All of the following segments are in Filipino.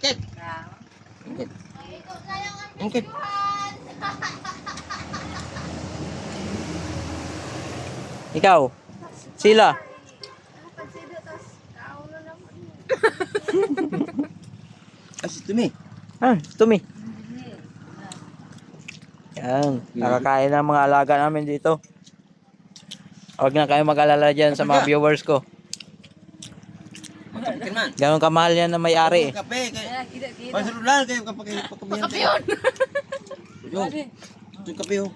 Kit. Kit. Kit. Ikaw. Sila. Kasi Tumi. Tumi. Yan. Nakakain ng mga alaga namin dito. Huwag na kayo mag-alala dyan sa mga viewers ko. Magkape man. Gano'n kamahal yan na may-ari. Kape. Pasarulan kayo kapag kayo pagkabihan. Kape yun. Ito kape yun.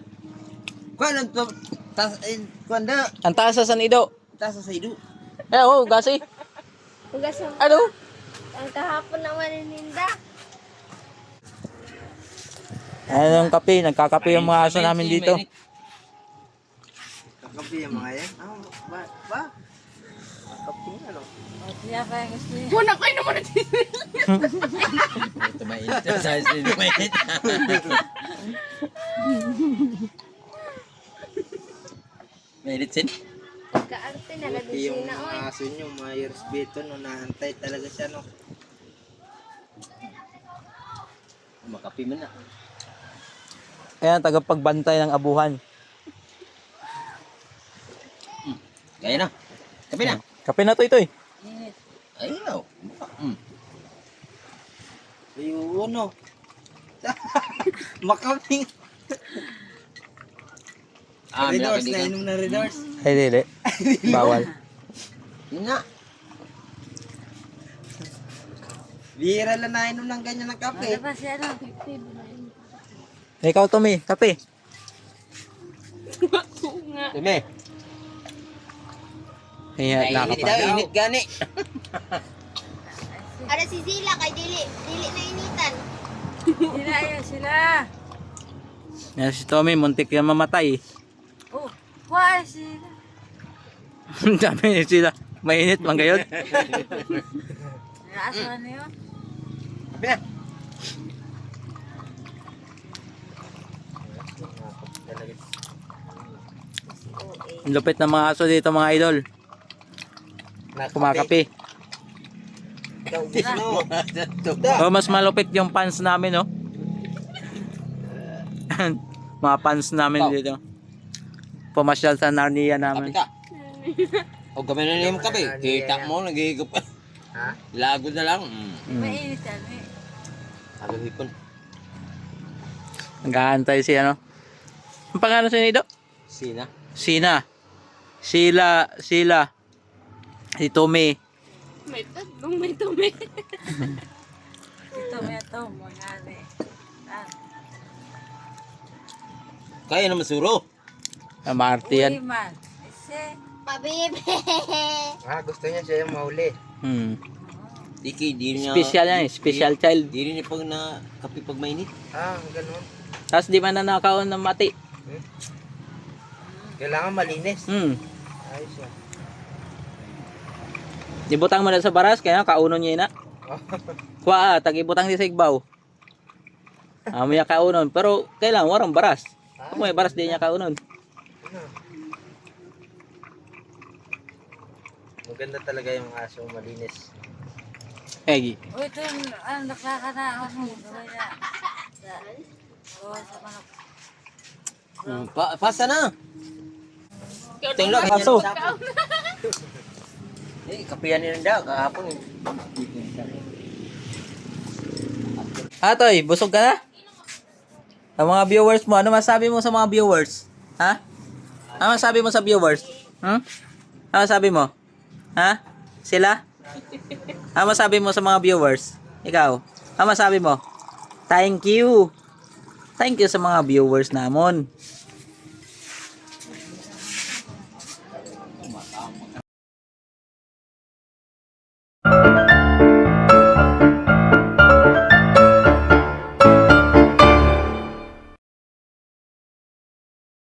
Kuha lang ito. Kuanda. Ang taas sa Sanido. Tasa sa ido. Gasi. Hugas ang Ano? ang kahapon naman nininda. Ayan ang kape. Nagkakape yung mga aso namin dito. Kakape yung mga yan. Ba? Kakape nga no? Muna kayo naman natin. Ito mainit. Ito mainit. Mainit sin? Kaarte na Yung ladusina oy. aso nyo, mga years bito, no, naantay talaga siya, no. Makapi man na. Ayan, tagapagbantay ng abuhan. Kaya na. Kapi na. Kape na to ito eh. Ayaw. Ayun, no. Makapi. Redors, nainom na Redors. Ay, dili. Bawal. Yun nga. Bihira lang nainom ng ganyan ng kape. Ikaw, Tumi. Kape. Dumi. Ayan, Init nakapa. daw, init gani. Ada si Zila kay dili na initan. Sila. Yan si Tommy, muntik yan mamatay. Oh, why sila? Dami sila. Mainit man gayon. Naasahan niyo? Kape na. Ang lupit ng mga aso dito mga idol. Kumakape. Kaubis no. Oh, mas malupit yung pants namin, no? Mga pants namin dito. Pumasyal sa Narnia Kape namin. ka. O gamay na yung kape. Kita mo, nagigigop pa. Ha? Lago na lang. Mainit yan eh. Agad hipon. Nag-aantay si ano. Ang pangalan si Nido? Sina. Sina. Sila. Si Tommy. May tatlong may tumi. Ito, mga Kaya naman suro. Ang Marty yan. man. Ese. Pabibe. Gusto niya siya yung mahuli. Diki, di niya... Special yan eh. Special child. Di rin niya pag na kape pag mainit. Ganun. Tapos di man na nakaon ng mati. Kailangan malinis. Ayos yan. Ibutang mo na sa baras, kaya kaunon niya na. Kuha, tag-ibutang di sa igbaw. May kaunon, pero kailangan warang baras. Kung may baras di niya kaunon. Maganda talaga yung aso, malinis. Egi. O ito, nakakana ako. Sa manok. Pasa na! Tingnan Paso. Kapiyan nila daw, kahapon. Toy, busog ka na? Ang mga viewers mo, ano masabi mo sa mga viewers? Ha? Ano masabi mo sa viewers? Ano masabi mo? Ha? Sila? Ano masabi mo sa mga viewers? Ikaw? Ano masabi mo? Thank you. Thank you sa mga viewers namon.